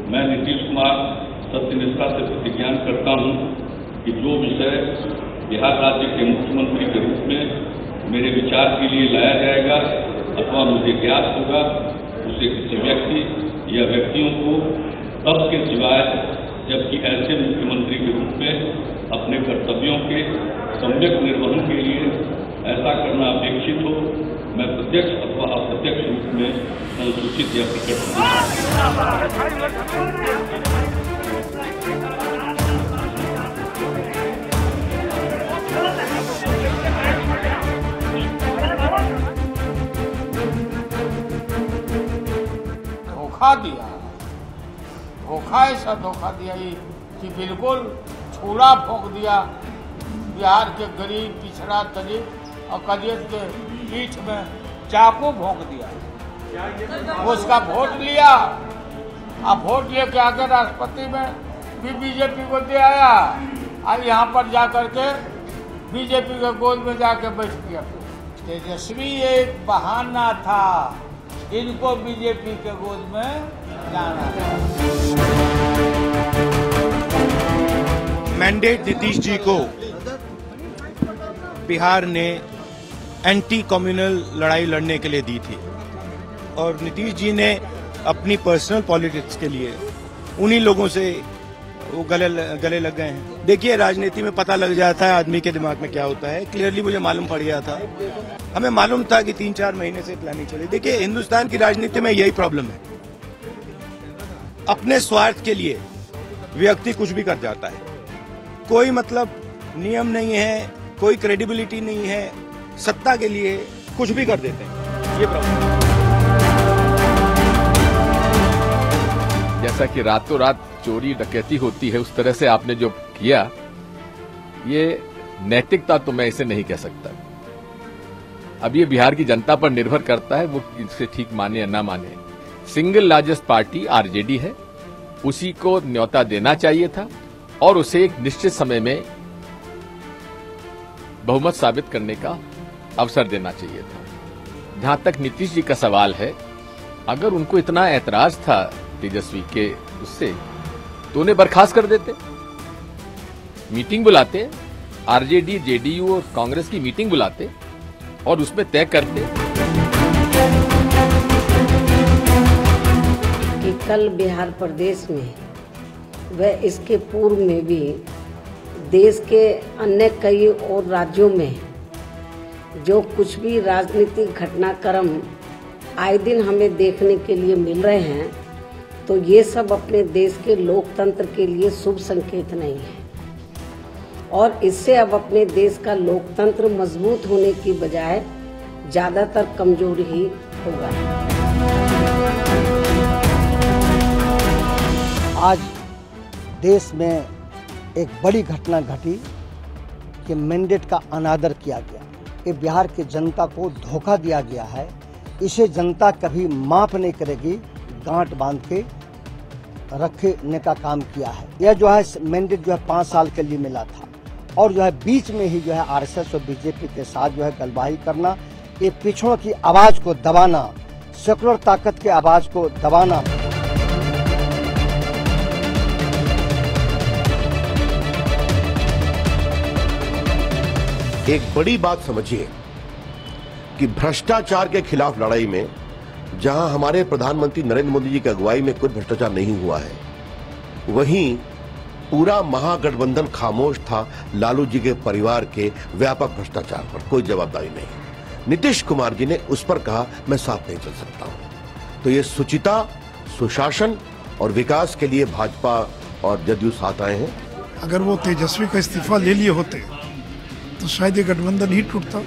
मैं नीतीश कुमार सत्यनिष्ठा से प्रतिज्ञा करता हूं कि जो विषय बिहार राज्य के मुख्यमंत्री के रूप में मेरे विचार के लिए लाया जाएगा अथवा मुझे ज्ञात होगा, उसे किसी व्यक्ति या व्यक्तियों को तब के सिवाय जबकि ऐसे मुख्यमंत्री के रूप में अपने कर्तव्यों के सम्यक निर्वहन के लिए ऐसा करना अपेक्षित हो, मैं प्रत्यक्ष अथवा अप्रत्यक्ष रूप में संसूचित या प्रकट धोखा दिया, धोखा ऐसा धोखा दिया कि बिल्कुल छूरा फोंक दिया बिहार के गरीब पिछड़ा दलित और कदियत के पीठ में चाकू भोंक दिया। उसका वोट लिया और वोट लेके आके राष्ट्रपति में भी बीजेपी को दे आया और यहाँ पर जाकर के बीजेपी के गोद में जाके बैठ गया। तेजस्वी एक बहाना था, इनको बीजेपी के गोद में लाना था। मैंडेट नीतीश जी को बिहार ने एंटी कम्युनल लड़ाई लड़ने के लिए दी थी और नीतीश जी ने अपनी पर्सनल पॉलिटिक्स के लिए उन्हीं लोगों से वो गले लग गए हैं। देखिए, राजनीति में पता लग जाता है आदमी के दिमाग में क्या होता है। क्लियरली मुझे मालूम पड़ गया था, हमें मालूम था कि 3-4 महीने से प्लानिंग चली। देखिए, हिंदुस्तान की राजनीति में यही प्रॉब्लम है, अपने स्वार्थ के लिए व्यक्ति कुछ भी कर जाता है। कोई मतलब नियम नहीं है, कोई क्रेडिबिलिटी नहीं है, सत्ता के लिए कुछ भी कर देते हैं, ये प्रॉब्लम है। जैसा कि रातों रात चोरी डकैती होती है, उस तरह से आपने जो किया, ये नैतिकता तो मैं इसे नहीं कह सकता। अब ये बिहार की जनता पर निर्भर करता है, वो इसे ठीक माने या ना माने। सिंगल लार्जेस्ट पार्टी आरजेडी है, उसी को न्योता देना चाहिए था और उसे एक निश्चित समय में बहुमत साबित करने का अवसर देना चाहिए था। जहां तक नीतीश जी का सवाल है, अगर उनको इतना ऐतराज था तेजस्वी के उससे, तो उन्हें बर्खास्त कर देते, मीटिंग बुलाते, आरजेडी, जेडीयू और कांग्रेस की मीटिंग बुलाते और उसमें तय करते कि कल बिहार प्रदेश में व इसके पूर्व में भी देश के अन्य कई और राज्यों में जो कुछ भी राजनीतिक घटनाक्रम आए दिन हमें देखने के लिए मिल रहे हैं, तो ये सब अपने देश के लोकतंत्र के लिए शुभ संकेत नहीं है और इससे अब अपने देश का लोकतंत्र मजबूत होने की बजाय ज्यादातर कमजोर ही होगा। आज देश में एक बड़ी घटना घटी कि मैंडेट का अनादर किया गया, कि बिहार की जनता को धोखा दिया गया है। इसे जनता कभी माफ नहीं करेगी, गांठ बांध के रखने का काम किया है। यह जो है मैंडेट जो है 5 साल के लिए मिला था और जो है बीच में ही जो है आरएसएस और बीजेपी के साथ जो है गलबाही करना, ये पिछड़ों की आवाज को दबाना, सेकुलर ताकत की आवाज को दबाना। एक बड़ी बात समझिए कि भ्रष्टाचार के खिलाफ लड़ाई में जहां हमारे प्रधानमंत्री नरेंद्र मोदी जी की अगुवाई में कोई भ्रष्टाचार नहीं हुआ है, वहीं पूरा महागठबंधन खामोश था लालू जी के परिवार के व्यापक भ्रष्टाचार पर, कोई जवाबदारी नहीं। नीतीश कुमार जी ने उस पर कहा, मैं साथ नहीं चल सकता हूं। तो ये सुचिता, सुशासन और विकास के लिए भाजपा और जदयू साथ आए हैं। अगर वो तेजस्वी का इस्तीफा ले लिए होते तो शायद ये गठबंधन ही टूटता।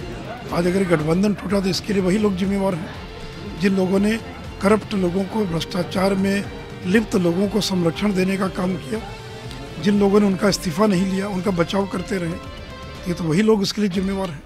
आज अगर गठबंधन टूटा तो इसके लिए वही लोग जिम्मेवार हैं, जिन लोगों ने करप्ट लोगों को, भ्रष्टाचार में लिप्त लोगों को संरक्षण देने का काम किया, जिन लोगों ने उनका इस्तीफा नहीं लिया, उनका बचाव करते रहे, ये तो वही लोग इसके लिए जिम्मेवार हैं।